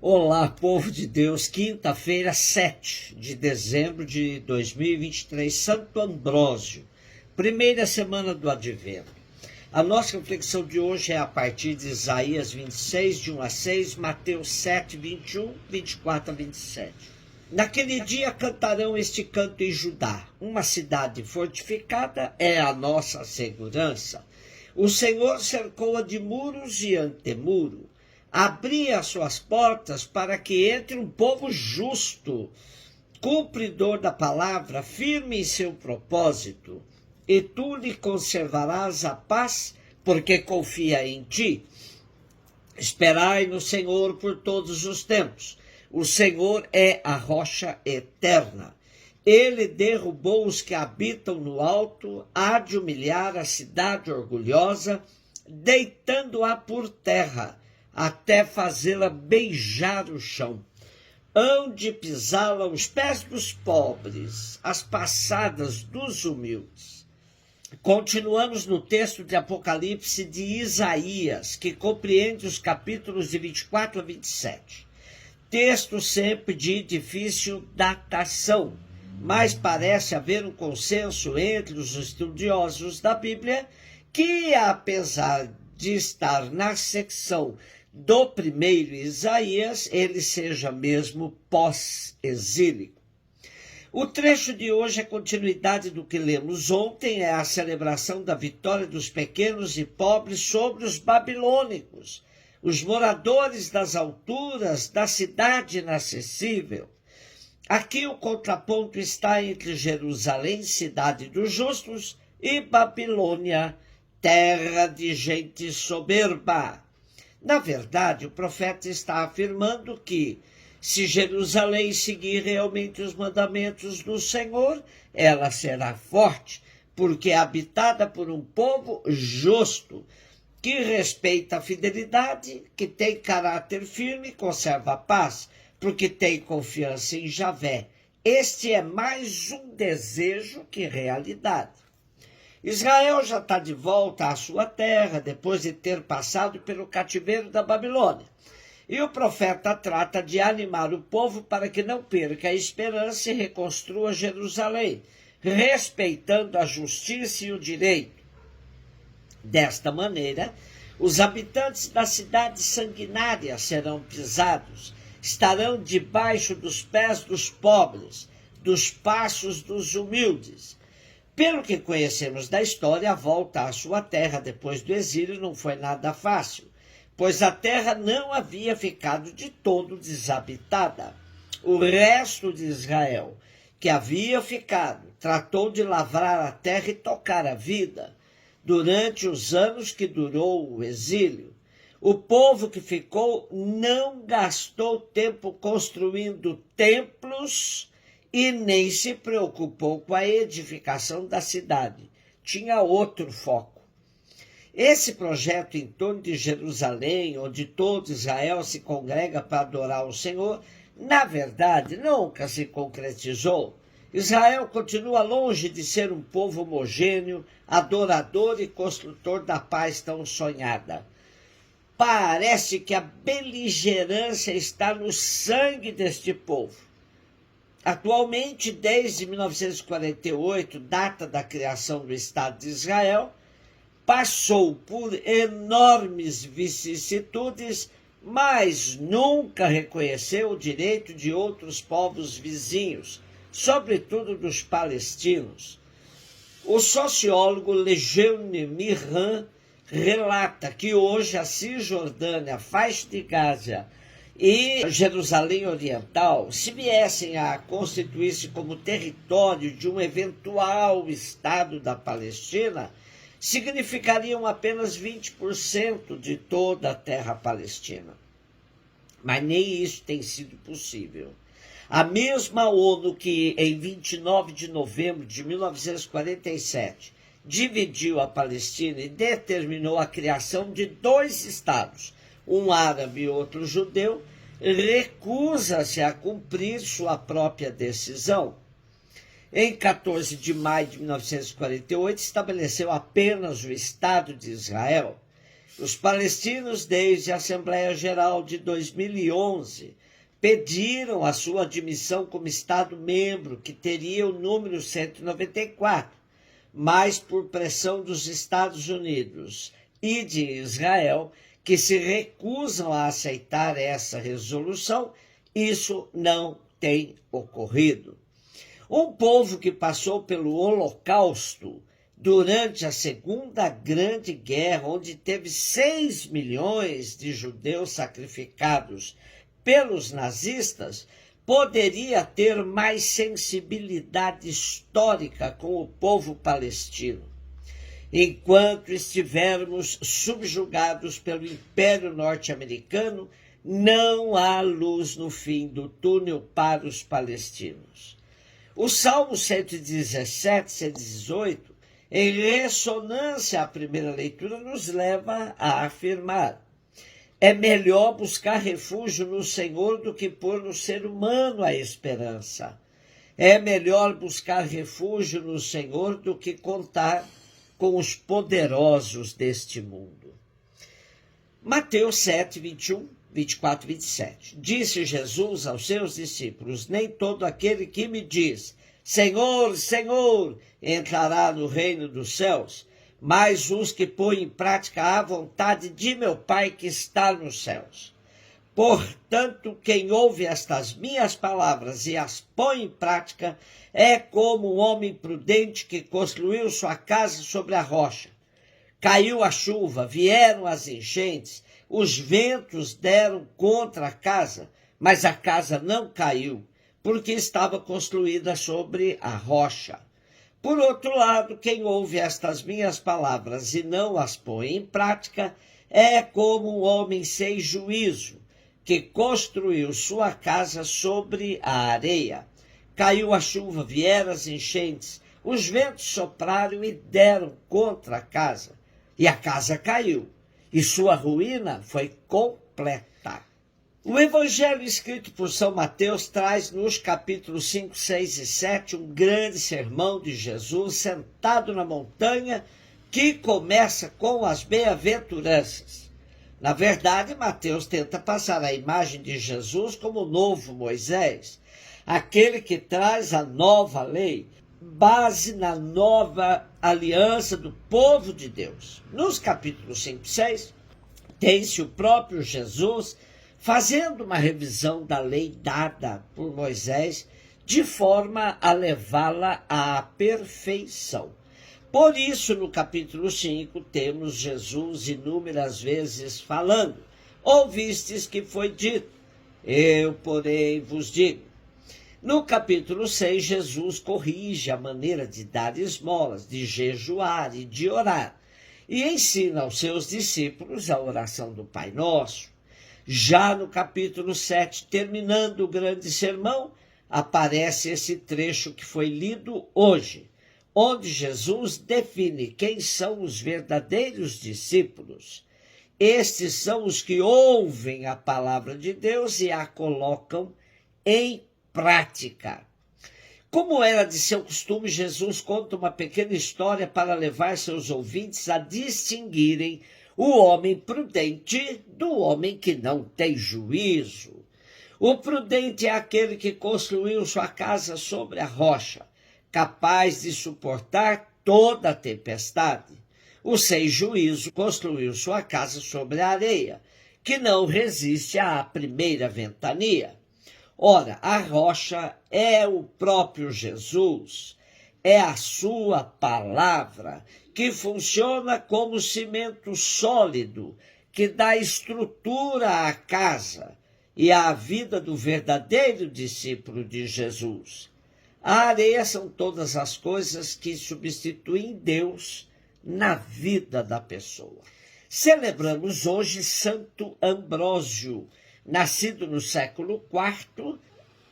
Olá, povo de Deus, quinta-feira, 7 de dezembro de 2023, Santo Ambrósio, primeira semana do Advento. A nossa reflexão de hoje é a partir de Isaías 26, de 1 a 6, Mateus 7, 21, 24 a 27. Naquele dia cantarão este canto em Judá: uma cidade fortificada é a nossa segurança. O Senhor cercou-a de muros e antemuro. Abria as suas portas para que entre um povo justo, cumpridor da palavra, firme em seu propósito, e tu lhe conservarás a paz, porque confia em ti. Esperai no Senhor por todos os tempos. O Senhor é a rocha eterna. Ele derrubou os que habitam no alto, há de humilhar a cidade orgulhosa, deitando-a por terra, até fazê-la beijar o chão. Hão de pisá-la os pés dos pobres, as passadas dos humildes. Continuamos no texto de Apocalipse de Isaías, que compreende os capítulos de 24 a 27. Texto sempre de difícil datação, mas parece haver um consenso entre os estudiosos da Bíblia que, apesar de estar na secção do primeiro Isaías, ele seja mesmo pós-exílico. O trecho de hoje é continuidade do que lemos ontem, é a celebração da vitória dos pequenos e pobres sobre os babilônicos, os moradores das alturas da cidade inacessível. Aqui o contraponto está entre Jerusalém, cidade dos justos, e Babilônia, terra de gente soberba. Na verdade, o profeta está afirmando que, se Jerusalém seguir realmente os mandamentos do Senhor, ela será forte, porque é habitada por um povo justo, que respeita a fidelidade, que tem caráter firme e conserva a paz, porque tem confiança em Javé. Este é mais um desejo que realidade. Israel já está de volta à sua terra, depois de ter passado pelo cativeiro da Babilônia. E o profeta trata de animar o povo para que não perca a esperança e reconstrua Jerusalém, respeitando a justiça e o direito. Desta maneira, os habitantes da cidade sanguinária serão pisados, estarão debaixo dos pés dos pobres, dos passos dos humildes. Pelo que conhecemos da história, a volta à sua terra depois do exílio não foi nada fácil, pois a terra não havia ficado de todo desabitada. O resto de Israel, que havia ficado, tratou de lavrar a terra e tocar a vida durante os anos que durou o exílio. O povo que ficou não gastou tempo construindo templos e nem se preocupou com a edificação da cidade. Tinha outro foco. Esse projeto em torno de Jerusalém, onde todo Israel se congrega para adorar o Senhor, na verdade, nunca se concretizou. Israel continua longe de ser um povo homogêneo, adorador e construtor da paz tão sonhada. Parece que a beligerância está no sangue deste povo. Atualmente, desde 1948, data da criação do Estado de Israel, passou por enormes vicissitudes, mas nunca reconheceu o direito de outros povos vizinhos, sobretudo dos palestinos. O sociólogo Lejeune Mirran relata que hoje a Cisjordânia, a faixa de Gaza e Jerusalém Oriental, se viessem a constituir-se como território de um eventual Estado da Palestina, significariam apenas 20% de toda a terra palestina. Mas nem isso tem sido possível. A mesma ONU que, em 29 de novembro de 1947, dividiu a Palestina e determinou a criação de 2 estados, um árabe e outro judeu, recusa-se a cumprir sua própria decisão. Em 14 de maio de 1948, estabeleceu apenas o Estado de Israel. Os palestinos, desde a Assembleia Geral de 2011, pediram a sua admissão como Estado-membro, que teria o número 194, mas por pressão dos Estados Unidos e de Israel, que se recusam a aceitar essa resolução, isso não tem ocorrido. Um povo que passou pelo Holocausto durante a Segunda Grande Guerra, onde teve 6 milhões de judeus sacrificados pelos nazistas, poderia ter mais sensibilidade histórica com o povo palestino. Enquanto estivermos subjugados pelo Império Norte-Americano, não há luz no fim do túnel para os palestinos. O Salmo 117, 118, em ressonância à primeira leitura, nos leva a afirmar: é melhor buscar refúgio no Senhor do que pôr no ser humano a esperança. É melhor buscar refúgio no Senhor do que contar com os poderosos deste mundo. Mateus 7, 21, 24 e 27. Disse Jesus aos seus discípulos: nem todo aquele que me diz, Senhor, Senhor, entrará no reino dos céus, mas os que põem em prática a vontade de meu Pai que está nos céus. Portanto, quem ouve estas minhas palavras e as põe em prática é como um homem prudente que construiu sua casa sobre a rocha. Caiu a chuva, vieram as enchentes, os ventos deram contra a casa, mas a casa não caiu, porque estava construída sobre a rocha. Por outro lado, quem ouve estas minhas palavras e não as põe em prática é como um homem sem juízo, que construiu sua casa sobre a areia. Caiu a chuva, vieram as enchentes, os ventos sopraram e deram contra a casa, e a casa caiu, e sua ruína foi completa. O evangelho escrito por São Mateus traz nos capítulos 5, 6 e 7 um grande sermão de Jesus sentado na montanha, que começa com as bem-aventuranças. Na verdade, Mateus tenta passar a imagem de Jesus como o novo Moisés, aquele que traz a nova lei, base na nova aliança do povo de Deus. Nos capítulos 5 e 6, tem-se o próprio Jesus fazendo uma revisão da lei dada por Moisés, de forma a levá-la à perfeição. Por isso, no capítulo 5, temos Jesus inúmeras vezes falando: ouvistes que foi dito, eu, porém, vos digo. No capítulo 6, Jesus corrige a maneira de dar esmolas, de jejuar e de orar, e ensina aos seus discípulos a oração do Pai Nosso. Já no capítulo 7, terminando o grande sermão, aparece esse trecho que foi lido hoje, onde Jesus define quem são os verdadeiros discípulos. Estes são os que ouvem a palavra de Deus e a colocam em prática. Como era de seu costume, Jesus conta uma pequena história para levar seus ouvintes a distinguirem o homem prudente do homem que não tem juízo. O prudente é aquele que construiu sua casa sobre a rocha, capaz de suportar toda a tempestade. O sem juízo construiu sua casa sobre a areia, que não resiste à primeira ventania. Ora, a rocha é o próprio Jesus, é a sua palavra, que funciona como cimento sólido, que dá estrutura à casa e à vida do verdadeiro discípulo de Jesus. A areia são todas as coisas que substituem Deus na vida da pessoa. Celebramos hoje Santo Ambrósio, nascido no século IV,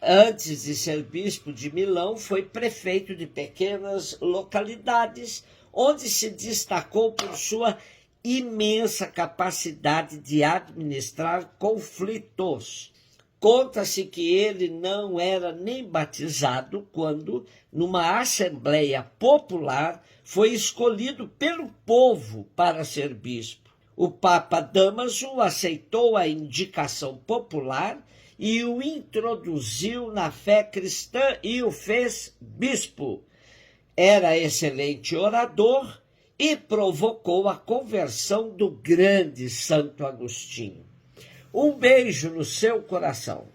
antes de ser bispo de Milão, foi prefeito de pequenas localidades, onde se destacou por sua imensa capacidade de administrar conflitos. Conta-se que ele não era nem batizado quando, numa assembleia popular, foi escolhido pelo povo para ser bispo. O Papa Dámaso aceitou a indicação popular e o introduziu na fé cristã e o fez bispo. Era excelente orador e provocou a conversão do grande Santo Agostinho. Um beijo no seu coração.